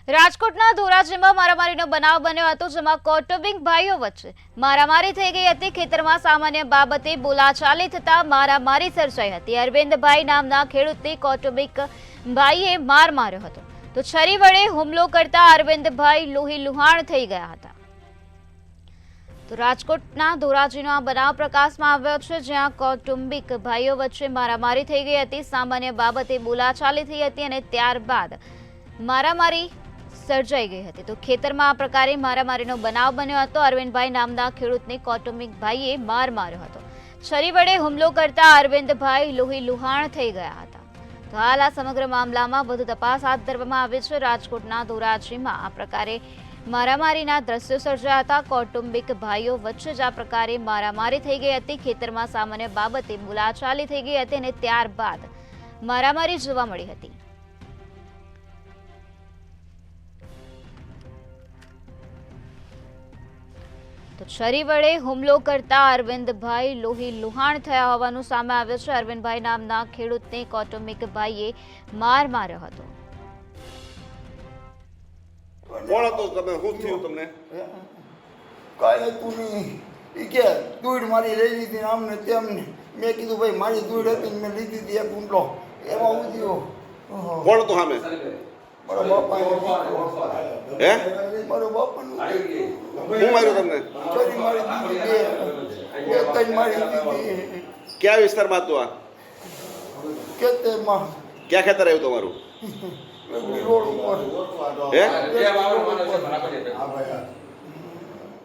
રાજકોટના ધોરાજીમાં મારામારીનો બનાવ બન્યો હતો, જેમાં કૌટુંબિક ભાઈઓ વચ્ચે મારામારી થઈ ગઈ હતી। ખેતરમાં સામાન્ય બાબતે બોલાચાલી થતા મારામારી સર્જાઈ હતી। અરવિંદભાઈ નામના ખેડૂતને કૌટુંબિક ભાઈએ માર માર્યો હતો, તો છરી વડે હુમલો કરતા અરવિંદભાઈ લોહી લુહાણ થઈ ગયા હતા। તો રાજકોટના ધોરાજીનો આ બનાવ પ્રકાશમાં આવ્યો છે, જ્યાં કૌટુંબિક ભાઈઓ વચ્ચે મારામારી થઈ ગઈ હતી। સામાન્ય બાબતે બોલાચાલી થઈ હતી અને ત્યારબાદ મારામારી સર્જાઈ ગઈ હતી। તો ખેતરમાં આ પ્રકારે મારામારીનો બનાવ બન્યો હતો। અરવિંદભાઈ નામના ખેડૂતને કૌટુંબિક ભાઈએ માર માર્યો હતો। છરી વડે હુમલો કરતા અરવિંદભાઈ લોહી લુહાણ થઈ ગયા હતા। તો હાલ આ સમગ્ર મામલામાં વધુ તપાસ હાથ ધરવામાં આવી છે। રાજકોટના ધોરાજીમાં આ પ્રકારે મારામારીના દ્રશ્યો સર્જાયા હતા। કૌટુંબિક ભાઈઓ વચ્ચે જ આ પ્રકારે મારામારી થઈ ગઈ હતી। ખેતરમાં સામાન્ય બાબતે બોલાચાલી થઈ ગઈ હતી અને ત્યારબાદ મારામારી જોવા મળી હતી। તો છરી વડે હુમલો કરતા અરવિંદભાઈ લોહી લુહાણ થયા હોવાનું સામે આવ્યું છે। અરવિંદભાઈ નામના ખેડૂતને કૌટુંબિક ભાઈએ માર માર્યો હતો। કોણ હતો તમે? શું થયું તમને? કાંઈ હતું નહીં। એ કે દૂધ મારી લઈ લીધી ને આમને તેમને। મેં કીધું ભાઈ મારી દૂધ હતી ને મેં લીધી હતી એક ઊંટલો, એમાં ઉદ્યો। કોણ હતું સામે? મારો બાપા હે? મારો બાપાનું શું માર્યું તમને? ચોરી મારી દીધી, બે ત્રણ મારી દીધી। કયા વિસ્તારમાં હતું આ? ખેતરમાં ક્યાં ખેતર આવ્યું તમારું? રોડ ઉપર હે?